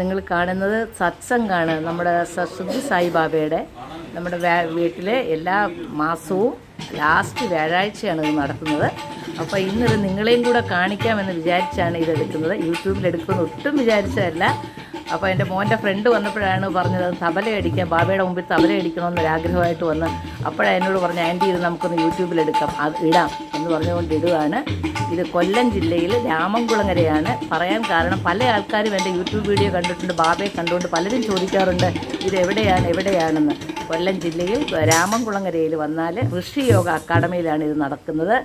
നിങ്ങൾ കാണുന്നത് സത്സംഗാണ്. നമ്മുടെ സത്സംഗ് സായിബാബയുടെ നമ്മുടെ വീട്ടിൽ എല്ലാ മാസവും ലാസ്റ്റ് വ്യാഴാഴ്ചയാണ് ഇത് നടത്തുന്നത്. അപ്പോൾ ഇന്നത് നിങ്ങളെയും കൂടെ കാണിക്കാമെന്ന് വിചാരിച്ചാണ് ഇതെടുക്കുന്നത്. യൂട്യൂബിലെടുക്കുമെന്ന് ഒട്ടും വിചാരിച്ചതല്ല. അപ്പോൾ എൻ്റെ മോൻ്റെ ഫ്രണ്ട് വന്നപ്പോഴാണ് പറഞ്ഞത് തബലയടിക്കാൻ, ബാബയുടെ മുമ്പിൽ തബലയടിക്കണമെന്നൊരാഗ്രഹമായിട്ട് വന്ന് അപ്പോഴാണ് എന്നോട് പറഞ്ഞു, ആൻറ്റി ഇത് നമുക്കൊന്ന് യൂട്യൂബിലെടുക്കാം, അത് ഇടാം എന്ന് പറഞ്ഞുകൊണ്ട് ഇടുകയാണ്. ഇത് കൊല്ലം ജില്ലയിൽ രാമൻകുളങ്ങരയാണ്. പറയാൻ കാരണം പല ആൾക്കാരും എൻ്റെ യൂട്യൂബ് വീഡിയോ കണ്ടിട്ടുണ്ട്, ബാബയെ കണ്ടുകൊണ്ട് പലരും ചോദിക്കാറുണ്ട് ഇത് എവിടെയാണെന്ന്. കൊല്ലം ജില്ലയിൽ രാമൻകുളങ്ങരയിൽ വന്നാൽ ഋഷി യോഗ അക്കാഡമിയിലാണ് ഇത് നടക്കുന്നത്.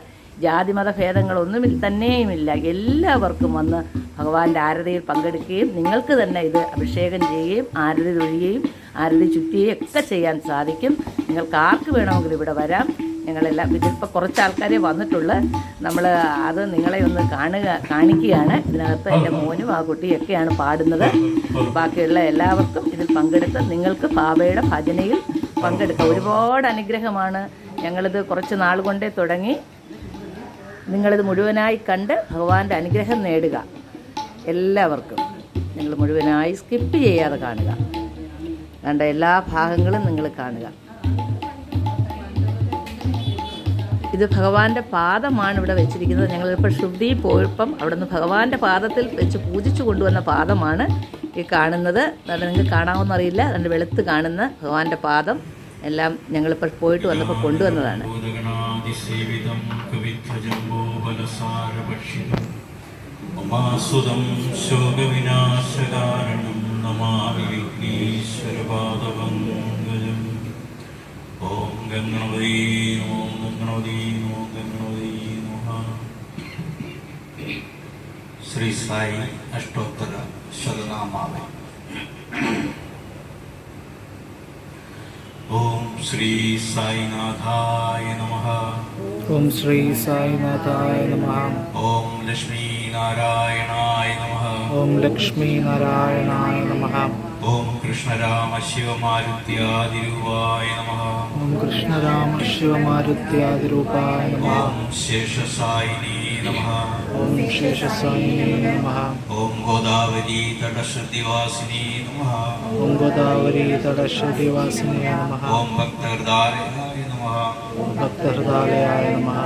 ജാതിമത ഭേദങ്ങളൊന്നും തന്നെയുമില്ല. എല്ലാവർക്കും വന്ന് ഭഗവാന്റെ ആരതിയിൽ പങ്കെടുക്കുകയും നിങ്ങൾക്ക് തന്നെ ഇത് അഭിഷേകം ചെയ്യുകയും ആരതി തൊഴുകയും ആരതി ചുറ്റുകയും ഒക്കെ ചെയ്യാൻ സാധിക്കും. നിങ്ങൾക്ക് ആർക്ക് വേണമെങ്കിലും ഇവിടെ വരാം. ഞങ്ങളെല്ലാം ഇതിപ്പോൾ കുറച്ച് ആൾക്കാരെ വന്നിട്ടുള്ളൂ. നമ്മൾ അത് നിങ്ങളെ ഒന്ന് കാണിക്കുകയാണ്. ഇതിനകത്ത് എൻ്റെ മോനും ആ കുട്ടിയൊക്കെയാണ് പാടുന്നത്. ബാക്കിയുള്ള എല്ലാവർക്കും ഇതിൽ പങ്കെടുത്ത് നിങ്ങൾക്ക് ബാബയുടെ ഭജനയിൽ പങ്കെടുക്കാം. ഒരുപാട് അനുഗ്രഹമാണ്. ഞങ്ങളിത് കുറച്ച് നാൾ കൊണ്ടേ തുടങ്ങി. നിങ്ങളിത് മുഴുവനായി കണ്ട് ഭഗവാന്റെ അനുഗ്രഹം നേടുക. എല്ലാവർക്കും നിങ്ങൾ മുഴുവനായി സ്കിപ്പ് ചെയ്യാതെ കാണുക. കണ്ട എല്ലാ ഭാഗങ്ങളും നിങ്ങൾ കാണുക. ഇത് ഭഗവാന്റെ പാദമാണ് ഇവിടെ വെച്ചിരിക്കുന്നത്. ഞങ്ങളിപ്പോൾ ശുദ്ധി പോയപ്പം അവിടെ നിന്ന് ഭഗവാന്റെ പാദത്തിൽ വെച്ച് പൂജിച്ചു കൊണ്ടുവന്ന പാദമാണ് ഈ കാണുന്നത്. നിങ്ങൾക്ക് കാണാമെന്നറിയില്ല. അതുകൊണ്ട് വെളുത്ത് കാണുന്ന ഭഗവാന്റെ പാദം എല്ലാം ഞങ്ങളിപ്പോൾ പോയിട്ട് വന്നപ്പോൾ കൊണ്ടുവന്നതാണ്. ശ്രീ സായി അഷ്ടോത്തര ശതനാമാവേ. ഓം ശ്രീ സായിനാഥായ നമഃ. ഓം ശ്രീ സായിനാഥായ നമഃ. ഓം ലക്ഷ്മീ നാരായണായ നമഃ. ഓം ലക്ഷ്മീ നാരായണായ നമഃ. ഓം കൃഷ്ണരാമ ശിവമാരുത്യാദിരൂപായ നമഃ. ഓം കൃഷ്ണരാമ ശിവമാരുത്യാദിരൂപായ നമഃ. ഓം ശേഷസായിനേ നമഃ. ഓം ശേഷസായിനേ നമഃ. ഓം ഗോദാവരീ തടശ്രുതിവാസിനേ നമഃ. ഓം ഗോദാവരീ തടശ്രുതിവാസിനേ നമഃ. ഓം ഭക്തഹൃദാലയായ നമഃ. ഓം ഭക്തഹൃദാലയായ നമഃ.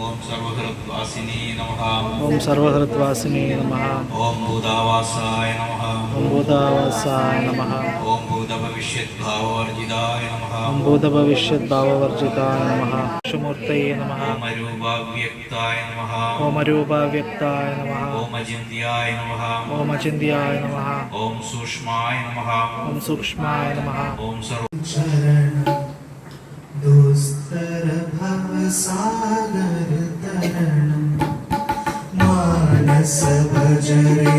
ഓം സർവഹൃദ്വാസിനേ നമഃ. ഓം സർവഹൃദ്വാസിനേ നമഃ. ഓം ഭൂതാവാസായ നമഃ. ഓം ഭൂതാവാസായ നമഃ. ഓം ഭൂതഭവിഷ്യദ്ഭാവവർജിതായ നമഃ. ഓം ഭൂതഭവിഷ്യദ്ഭാവവർജിതായ നമഃ. മൂർത്തയേ നമഃ. ഓം അരൂപാവ്യക്തായ നമഃ. ഓം അരൂപാവ്യക്തായ നമഃ. ഓം അചിന്ത്യായ നമഃ. ഓം അചിന്ത്യായ നമഃ. ഓം സൂക്ഷ്മായ നമഃ. ഓം സൂക്ഷ്മായ നമഃ. ഓം दुस्तर भव सागर तरणं मानस भजरे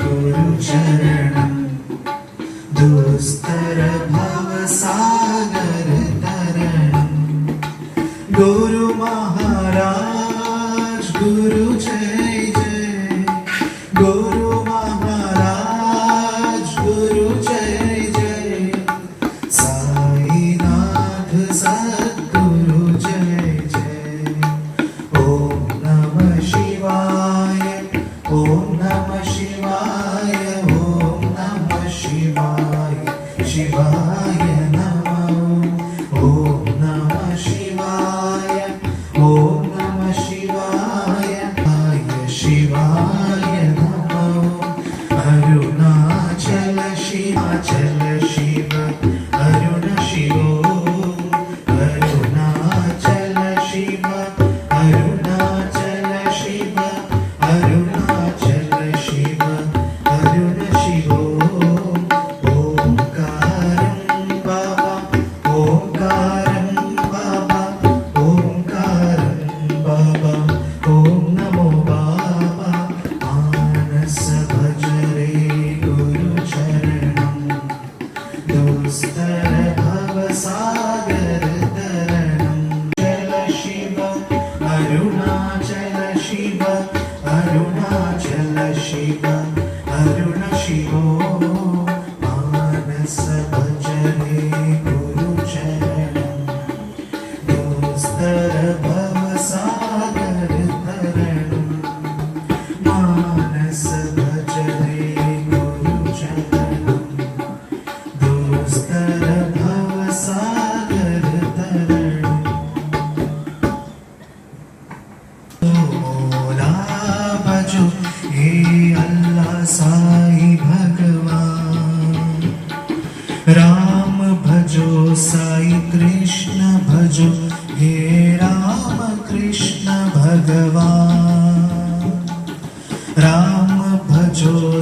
गुरु चरणं. दुस्तर भव सागर तरणं गुरु महाराज गुरु जय जय. गुरु महाराज गुरु जय जय. साईनाथ सद्गुरु जय जय. ओम नमः शिवाय. ओम नमः शिवाय. ओम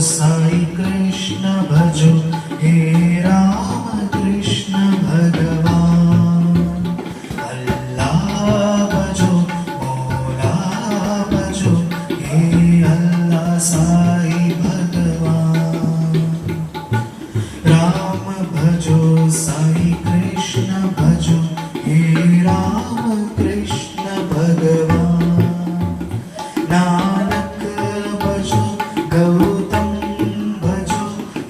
साई कृष्ण भजो हे राम कृष्ण भगवान अल्लाह भजो मौला भजो हे अल्लाह साई भगवान राम भजो साई कृष्ण भजो हे राम कृष्ण भगवान नानक भजो गौतम भजो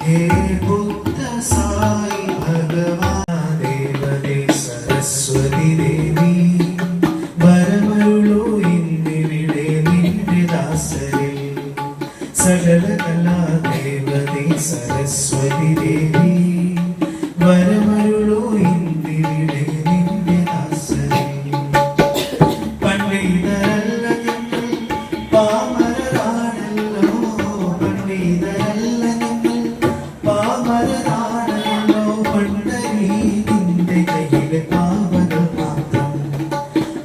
हे बुद्ध साई भगवान देवदे सरस्वती देवी വരമരുളൂ ഇന്നിവിടെ നിന്റെ ദാസരിൽ സകല കലാദേവതേ സരസ്വതി ദേവി വരമരുളൂ ഇന്നിവിടെ നിന്റെ ദാസരിൽ പണ്ഡിതരല്ല ഞങ്ങൾ പാമരരാണല്ലോ പണ്ഡിതരല്ല ഞങ്ങൾ പാമരരാണല്ലോ പണ്ടരീ നിന്റെ കയ്യിലെ പാവകൾ മാത്രം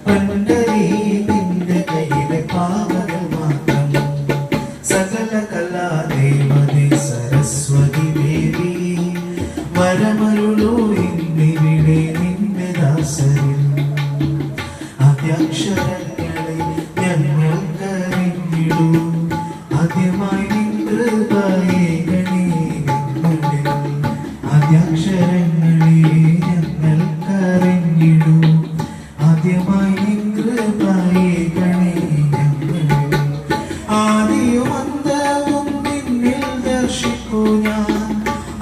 പണ്ടരീ നിന്റെ കയ്യിലെ പാവകൾ മാത്രം സകല കലാദേവതേ സരസ്വതി ദേവി വരമരുളൂ ഇന്നിവിടെ നിന്റെ ദാസരിൽ അദ്യാക്ഷരങ്ങളെ ഞങ്ങൾക്കറിഞ്ഞിടൂ ആദ്യമായി നിൻകൃപയേകണേ ഞങ്ങളിൽ ആദ്യാക്ഷരങ്ങളെ ഞങ്ങൾക്കറിഞ്ഞിടൂ ആദ്യമായി നിൻകൃപയേകണേ ഞങ്ങളിൽ ആദിയും അന്തവും നിന്നിൽ ദർശിക്കൂ ഞാൻ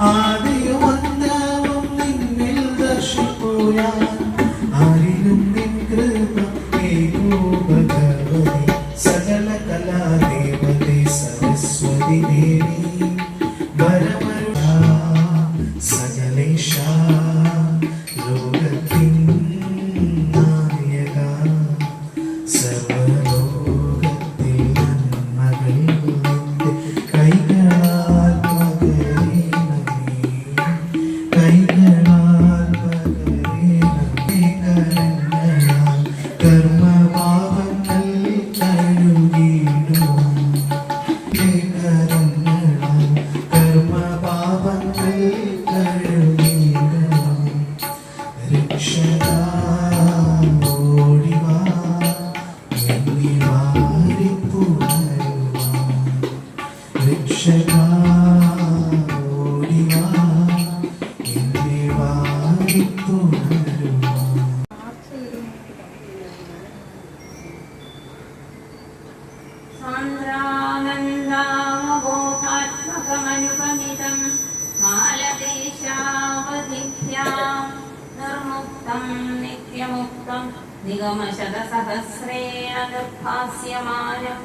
ആദിയും അന്തവും നിന്നിൽ ദർശിക്കൂ ഞാൻ ആരിലും നിൻ കൃപ ഏകോ ഭഗവതി സകല കലാദേവതേ സരസ്വതി ദേവി വരമരുളാ സകലേശ ലോകത്തിൻ നായക സർവലോകത്തിൽ നന്മകൾ നിന്റെ കൈകളാൽ പകരണമേ കൈകളാൽ പകരണമേ കരങ്ങളാൽ കർമ്മഭാവങ്ങൾ കഴുകിയിടുവാൻ കരങ്ങളാൽ കർമ്മഭാവങ്ങൾ കഴുകിയിടുവാൻ രക്ഷകാ ഓടിവാ എന്നെ വാരിപ്പുണരുവാൻ രക്ഷകാ ഓടിവാ എന്നെ വാരിപ്പുണരുവാൻ സാന്ദ്രാനന്ദാമബോധാത്മകമനുപമിതം കാലദേശാവധിഭ്യാം നിർമുക്തം നിത്യമുക്തം നിഗമശതസഹസ്രേണ നിർഭാസ്യമാനം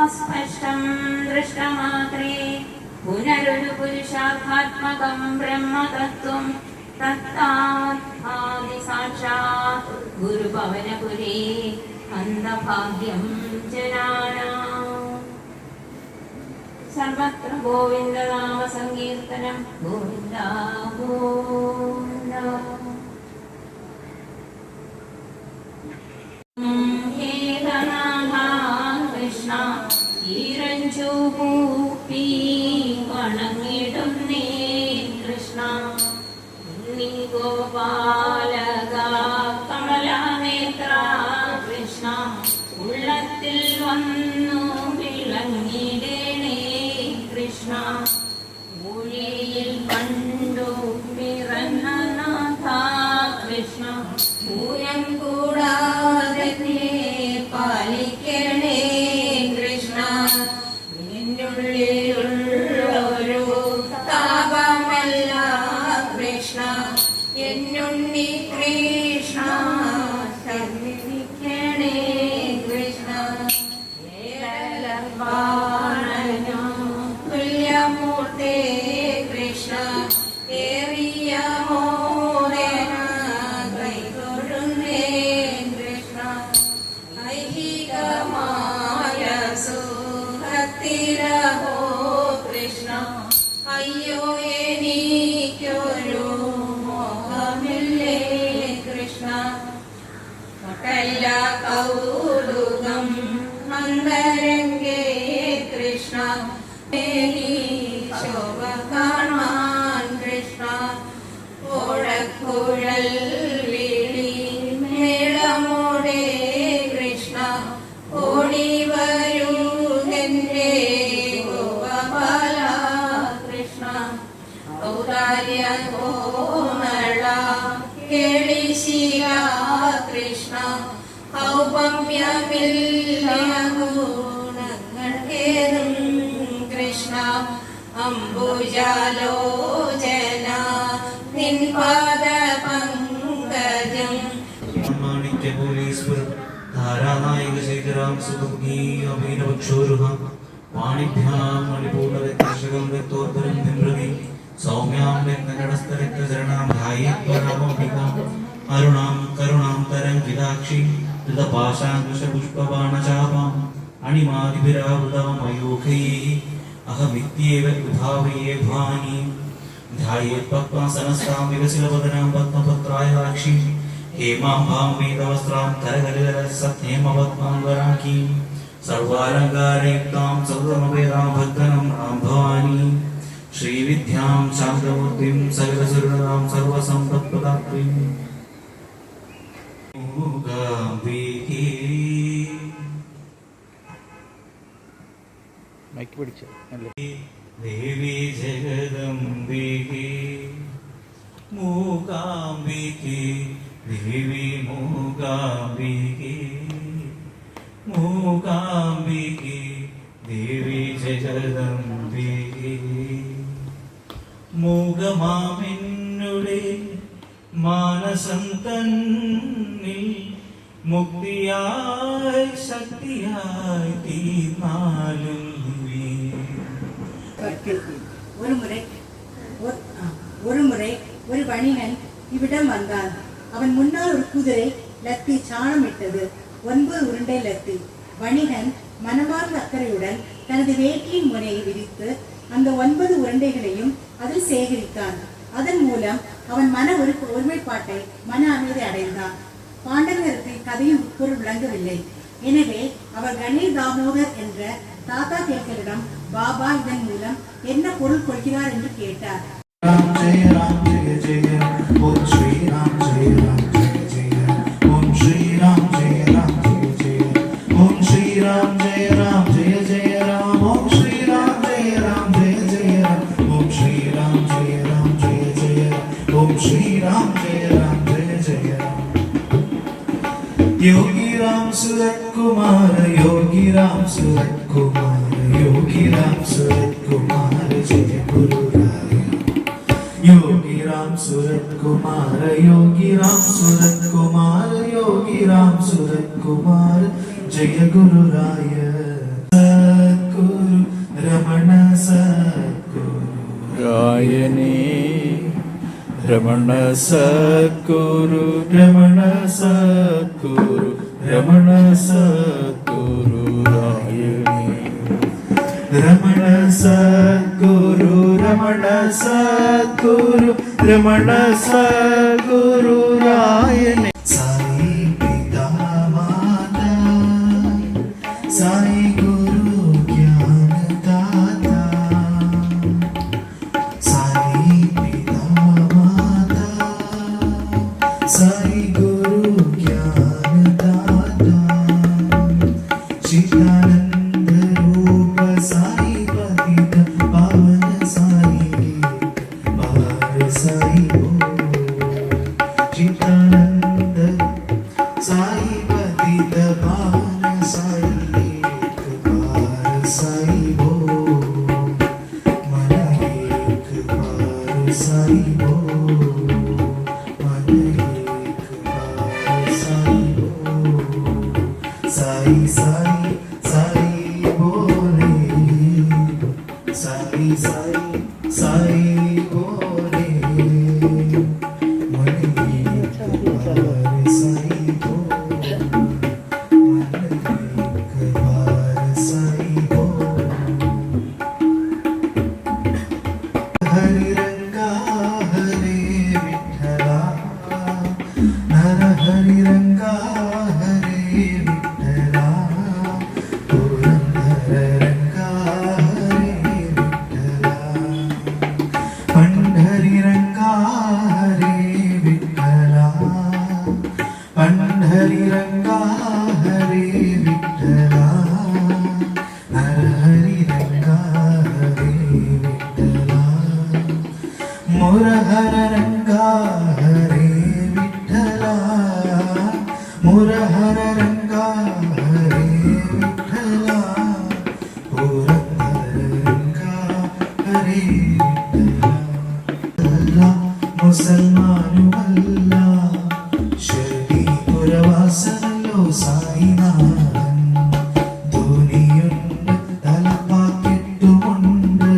അസ്പഷ്ടം ദൃഷ്ടമാത്രേ പുനരൊരു പുരുഷാർത്ഥാത്മകം ബ്രഹ്മതത്വം തത്താത്മാദി സാക്ഷാത് ഗുരുഭവനപുരേ അന്തഭാഗ്യം ജനാനാം സർവത്ര ഗോവിന്ദനാമ സങ്കീർത്തനം ഗോവിന്ദ ഗോവിന്ദ ഹേ ഗണനാഥ കൃഷ്ണ ഈരഞ്ചു പൂപ്പി വണങ്ങിടുന്നേ കൃഷ്ണ നീ ഗോപാലക കമലനേത്ര കൃഷ്ണ ഉള്ളത്തിൽ വന്നു വിളങ്ങിടേണേ കൃഷ്ണ ഊഴിയിൽ കണ്ടു പിറന്ന നാഥ കൃഷ്ണ പൂരം കൂടാതെ പാലിക്കണേ കൃഷ്ണ നിന്റെ ഉള്ളിലുള്ളൊരു താപമല്ല കൃഷ്ണ എന്നുണ്ണി കൃഷ്ണ സന്നിധിക്കണേ കൃഷ്ണ ഏലർവാണനോ തുല്യമൂർത്തേ കൃഷ്ണ ഏറിയ മോദന കൈതൊഴുന്നേ കൃഷ്ണ ഐഹികമായ സുഖത്തിലഹോ കൃഷ്ണ അയ്യോ എനിക്കൊരു മോഹമില്ലേ കൃഷ്ണ എല്ലാ കൗതുകം അന്തരംഗേ കൃഷ്ണ ആര്യകോമള കേളിശില കൃഷ്ണ ഔപമ്യമില്ല ഗുണങ്ങൾ കേറും കൃഷ്ണ അംബുജാലോചന നിൻ പാദ പങ്കജം മാണിക്യപോലീശ്വരം ധാരാനായിക ശേഖരാം സുഖി അഭിനവക്ഷോരുഹ വാണിഭ്യാം മണിപൂർണരക്ഷകം രക്തോത്തരം നിമ്രതി സൗമ്യാം രക്തകടസ്ഥരക്തചരണാം ധായിത്വരാമോഭികാം അരുണാം കരുണാം തരംഗിതാക്ഷി ധൃതപാശാങ്കുശപുഷ്പബാണചാപാം അണിമാതിഭിരാവൃതമയൂഖൈः അഹമിത്യേവ വിഭാവയേ ഭാനി ധ്യായേത് പത്മാസനസ്താം വികസിതവദനാം പത്മപത്രായതാക്ഷി हेमाम्बां वेदवस्त्रां करकलितरसत्हेमपद्मां वराकीं सर्वालङ्कारयुक्तां सर्वमवेदां भक्तनं रां भवानी श्रीविद्यां शान्तमूर्तिं सर्वसुरनां सर्वसम्पत्प्रदात्रीं മൂകാംബികേ മൈക്ക് പിടിച്ചു അല്ലേ? ദേവി ജഗദംബികേ മൂകാംബികേ ദേവി മൂകാംബികേ മൂകാംബികേ ദേവി ജഗദംബികേ മൂകമാമെന്നുടെ മാനസം തന്നിൽ മുക്തിയായി ശക്തിയായി തീർന്നാലും നീ. ஒரு முறை ஒரு வணிகன் இவ்விடம் வந்தான். அவன் முன்னால் ஒரு குதிரை லத்தி சாணமிட்டது. 9 உருண்டை லத்தி. வணிகன் மனமார்ந்த அக்கறையுடன் தனது வேட்டியின் முனையை விரித்து அந்த 9 உருண்டைகளையும் அதில் சேகரித்தான். அதன் மூலம் அவன் மன ஒருமைப்பாட்டை மன அமைதி அடைந்தான். பாண்டவருக்கு கதையும் உட்பொருள் விளங்கவில்லை. எனவே அவர் கணேஷ் தாமோதர் என்ற தாத்தா கேட்களிடம் பாபா இதன் மூலம் என்ன பொருள் கொள்கிறார் என்று கேட்டார். Ram Jaya Ram Jaya Jaya Om Shri Ram Jaya Ram Jaya Jaya Om Shri Ram Jaya Ram Jaya Jaya Om Shri Ram Jaya Ram Jaya Jaya Ram Om Shri Ram Jaya Ram Jaya Jaya Ram Om Shri Ram Jaya Ram Jaya Jaya Om Shri Ram Jaya Ram Jaya Jaya Yogi Ram Surat Kumar Yogi Ram Surat Kumar Yogi Ram Surat Kumar Jaya Guru Yogi Ram Surat Kumar Yogi Ram Surat Kumar Yogi Ram Surat Kumar जय गुरु राय सद्गुरु रमण सद्गुरु രായണേ രമണ സദ്ഗുരു रमण സദ്ഗുരു രമണ സദ്ഗുരു രായണേ रमण सद्गुरु रमण सद्गुरु रमण सद्गुरु रायने साई पिता माता साई गुरु ज्ञान दाता साई पिता माता साई गुरु ज्ञान दाता चिदानंद रूप साई पतित पावन साई पार साई हो चिदानंद साई पतित पावन साई पार साई हो मन एक पार साई हो मन एक पार साई हो साई साई साई बोले साई साई साई बोले मन एक बार साई हो मन एक बार साई हो हरि रंगा हरे विठला नर हरि रंगा हरे विठला पुरंदर रंगा हरे विठला मुरहर रंगा हरे विठ्ठला मुरहर रंगा हरे विठ्ठला पुरंदर रंगा हरे विठ्ठला मुसलमानुमल्ला शिर्डी पुरवासनलो साईनाഥൻ ധോനിയുണ്ട് തലപ്പാക്കെട്ടുമുണ്ട്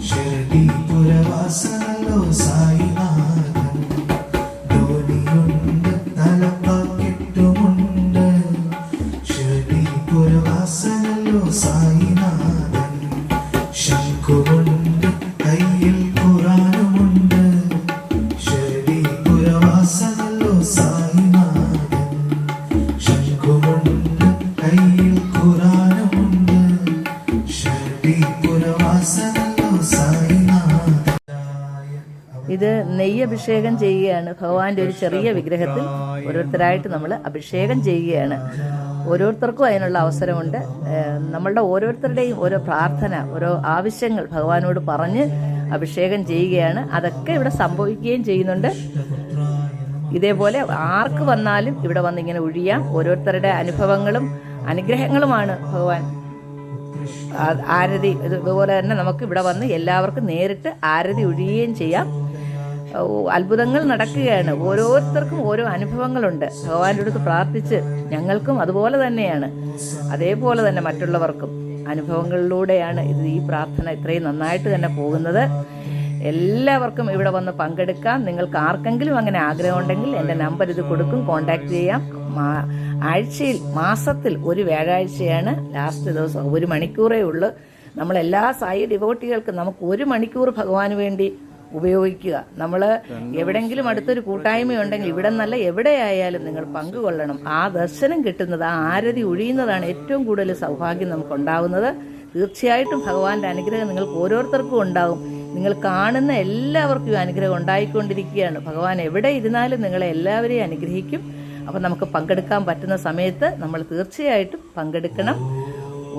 शिर्डी പുരവാസനല്ലോ സായിനാഥൻ ധോനിയുണ്ട് തലപ്പാക്കെട്ടുമുണ്ട് शिर्डी പുരവാസനല്ലോ സായിനാഥൻ ശംഖുമുണ്ട് കയ്യിൽ ഖുറാനുമുണ്ട് शिर्डी പുരവാസനല്ലോ സായിനാഥൻ ശംഖുമുണ്ട് കയ്യിൽ ഖുറാനുമുണ്ട് शिर्डी പുരവാസനല്ലോ സായിനാഥൻ. ഇത് നെയ്യഭിഷേകം ചെയ്യുകയാണ്. ഭഗവാന്റെ ഒരു ചെറിയ വിഗ്രഹത്തിൽ ഓരോരുത്തരായിട്ട് നമ്മൾ അഭിഷേകം ചെയ്യുകയാണ്. ഓരോരുത്തർക്കും അതിനുള്ള അവസരമുണ്ട്. നമ്മളുടെ ഓരോരുത്തരുടെയും ഓരോ പ്രാർത്ഥന, ഓരോ ആവശ്യങ്ങൾ ഭഗവാനോട് പറഞ്ഞ് അഭിഷേകം ചെയ്യുകയാണ്. അതൊക്കെ ഇവിടെ സംഭവിക്കുകയും ചെയ്യുന്നുണ്ട്. ഇതേപോലെ ആർക്ക് വന്നാലും ഇവിടെ വന്ന് ഇങ്ങനെ ഒഴിയാം. ഓരോരുത്തരുടെ അനുഭവങ്ങളും അനുഗ്രഹങ്ങളുമാണ് ഭഗവാൻ. ആരതി ഇതുപോലെ തന്നെ നമുക്ക് ഇവിടെ വന്ന് എല്ലാവർക്കും നേരിട്ട് ആരതി ഒഴിയുകയും ചെയ്യാം. അത്ഭുതങ്ങൾ നടക്കുകയാണ്. ഓരോരുത്തർക്കും ഓരോ അനുഭവങ്ങളുണ്ട്. ഭഗവാന്റെ അടുത്ത് പ്രാർത്ഥിച്ച് ഞങ്ങൾക്കും അതുപോലെ തന്നെയാണ്. അതേപോലെ തന്നെ മറ്റുള്ളവർക്കും അനുഭവങ്ങളിലൂടെയാണ് ഈ പ്രാർത്ഥന ഇത്രയും നന്നായിട്ട് തന്നെ പോകുന്നത്. എല്ലാവർക്കും ഇവിടെ വന്ന് പങ്കെടുക്കാം. നിങ്ങൾക്ക് ആർക്കെങ്കിലും അങ്ങനെ ആഗ്രഹമുണ്ടെങ്കിൽ എൻ്റെ നമ്പർ ഇത് കൊടുക്കും, കോൺടാക്ട് ചെയ്യാം. ആഴ്ചയിൽ മാസത്തിൽ ഒരു വ്യാഴാഴ്ചയാണ് ലാസ്റ്റ് ദിവസം. 1 മണിക്കൂറേ ഉള്ളൂ. നമ്മളെല്ലാ സായി ഡിവോട്ടികൾക്കും നമുക്ക് 1 മണിക്കൂർ ഭഗവാന് വേണ്ടി ഉപയോഗിക്കുക. നമ്മൾ എവിടെങ്കിലും അടുത്തൊരു കൂട്ടായ്മയുണ്ടെങ്കിൽ ഇവിടെ നല്ല എവിടെയായാലും നിങ്ങൾ പങ്കുകൊള്ളണം. ആ ദർശനം കിട്ടുന്നത്, ആ ആരതി ഒഴിയുന്നതാണ് ഏറ്റവും കൂടുതൽ സൗഭാഗ്യം നമുക്കുണ്ടാവുന്നത്. തീർച്ചയായിട്ടും ഭഗവാന്റെ അനുഗ്രഹം നിങ്ങൾക്ക് ഓരോരുത്തർക്കും ഉണ്ടാകും. നിങ്ങൾ കാണുന്ന എല്ലാവർക്കും ഈ അനുഗ്രഹം ഉണ്ടായിക്കൊണ്ടിരിക്കുകയാണ്. ഭഗവാൻ എവിടെ ഇരുന്നാലും നിങ്ങളെ എല്ലാവരെയും അനുഗ്രഹിക്കും. അപ്പം നമുക്ക് പങ്കെടുക്കാൻ പറ്റുന്ന സമയത്ത് നമ്മൾ തീർച്ചയായിട്ടും പങ്കെടുക്കണം.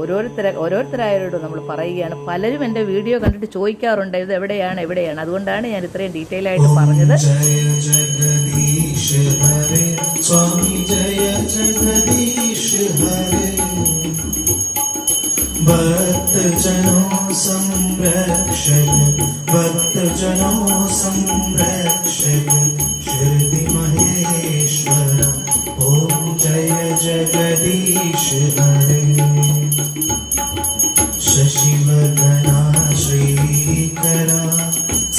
ഓരോരുത്തരായവരോട് നമ്മൾ പറയുകയാണ്. പലരും എൻ്റെ വീഡിയോ കണ്ടിട്ട് ചോദിക്കാറുണ്ട് ഇത് എവിടെയാണ്. അതുകൊണ്ടാണ് ഞാൻ ഇത്രയും ഡീറ്റെയിൽ ആയിട്ട് പറഞ്ഞത്. जय जगदीश हरे स्वामी जय जगदीश हरे भक्त जनों संरक्षक भक्त जनों संरक्षक शिरडी महेश्वर ओम जय जगदीश हरे शशिवर्धना श्रीकरा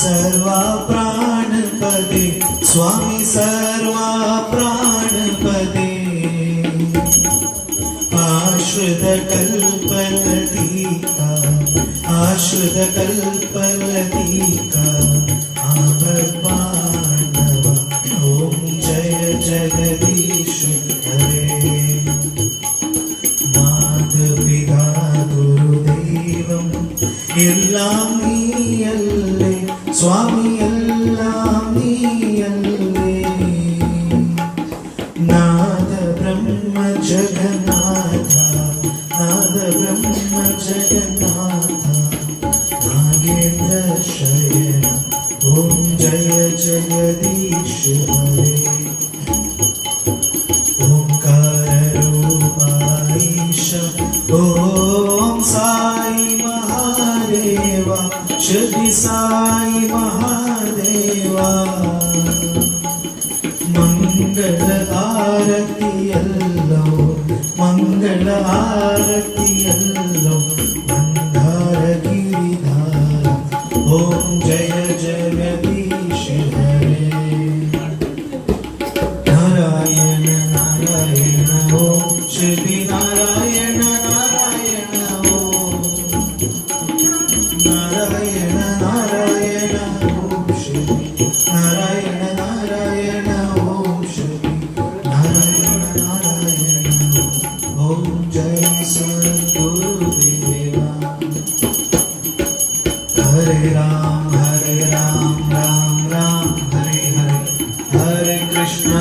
सर्वा प्राणपदे स्वामी सर्वा प्राणपदे आश्रित कल्पलतिका आभर्पाणवा ओम जय जगदीश हरे माधविदा गुरुदेवं എല്ലാം നീയല്ലേ സ്വാമി എല്ലാം നീയല്ലേ നാദ ബ്രഹ്മ ജഗന്നാഥ നാദ ബ്രഹ്മ ജഗന്നാഥ നാഗേന്ദ്ര ശയന ഓം ജയ ജഗദീശ ഹരേ ഓംകാര രൂപായിഷ ഓം സായി മഹാദേവാ शिरडी साई महादेवा मंगल आरतियल्लो मंगल आरतियल्लो मंदार गिरिधार ओम जय जगदीश हरे नारायण नारायण ओम श्री नारायण नारायण ओम नारायण नारायण ओम श्री नारायण नारायण ओम श्री नारायण नारायण ओम जय सद्गुरुदेवा हरे Ram Ram Ram Hare Hare Hare Krishna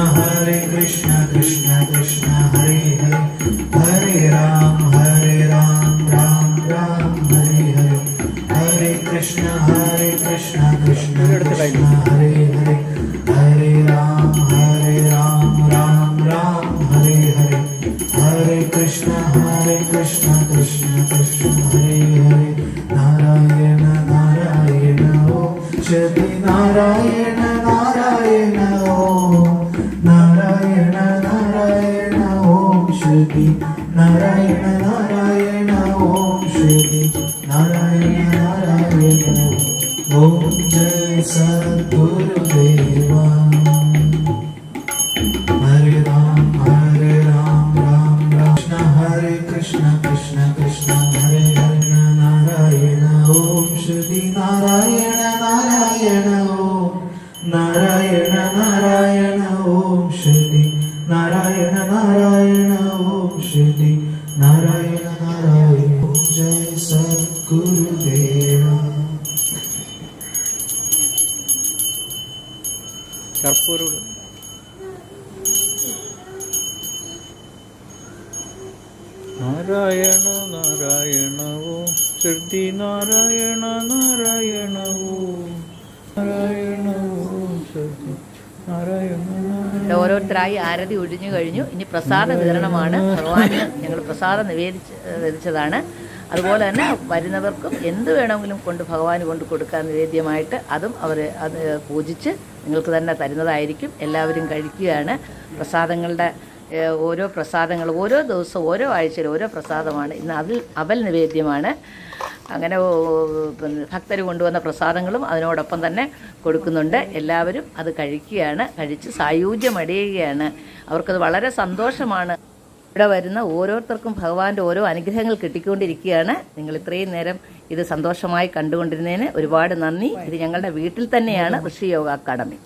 Krishna Krishna Hare Hare Hare Ram Ram Ram Hare Hare Hare Krishna Hare Krishna Krishna Krishna Hare Hare Hare Ram Ram Ram Hare Hare Hare Krishna Krishna Krishna Hare Hare Narayana Narayana Om Shri Narayana Narayana Om Narayana Narayana Om Shri Narayana Narayana Om Shri Narayana Narayana Om Jai Sadguru Deva Hare Ram Ram Krishna Hare Krishna Krishna Krishna Hare Hare Narayana Om Shri Narayana Narayana Om Narayana Narayana Om Shri Narayana Narayana Om Shri Narayana Narayana Om Jai Sadguru Deva കർപ്പൂരോട് Narayana Narayana ഓം ശ്രുതി നാരായണ നാരായണ ഓം നാരായണ ഓം ശ്രുതി നാരായണ നാരായണ. ഓരോരുത്തരായി ആരതി ഒഴിഞ്ഞു കഴിഞ്ഞു. ഇനി പ്രസാദ വിതരണമാണ്. ഭഗവാന് ഞങ്ങൾ പ്രസാദം നിവേദിച്ചതാണ്. അതുപോലെ തന്നെ വരുന്നവർക്കും എന്ത് വേണമെങ്കിലും കൊണ്ട് ഭഗവാന് കൊണ്ട് കൊടുക്കാൻ നിവേദ്യമായിട്ട് അതും അവർ അത് പൂജിച്ച് നിങ്ങൾക്ക് തന്നെ തരുന്നതായിരിക്കും. എല്ലാവരും കഴിക്കുകയാണ്. പ്രസാദങ്ങളുടെ ഓരോ പ്രസാദങ്ങൾ ഓരോ ദിവസവും ഓരോ ആഴ്ചയിൽ ഓരോ പ്രസാദമാണ്. ഇന്ന് അവൽ നിവേദ്യമാണ്. അങ്ങനെ ഭക്തർ കൊണ്ടുവന്ന പ്രസാദങ്ങളും അതിനോടൊപ്പം തന്നെ കൊടുക്കുന്നുണ്ട്. എല്ലാവരും അത് കഴിക്കുകയാണ്. കഴിച്ച് സായൂജ്യമടിയുകയാണ്. അവർക്കത് വളരെ സന്തോഷമാണ്. ഇവിടെ വരുന്ന ഓരോരുത്തർക്കും ഭഗവാന്റെ ഓരോ അനുഗ്രഹങ്ങൾ കിട്ടിക്കൊണ്ടിരിക്കുകയാണ്. നിങ്ങൾ ഇത്രയും നേരം ഇത് സന്തോഷമായി കണ്ടുകൊണ്ടിരുന്നതിന് ഒരുപാട് നന്ദി. ഇത് ഞങ്ങളുടെ വീട്ടിൽ തന്നെയാണ് ഋഷി യോഗ അക്കാഡമി.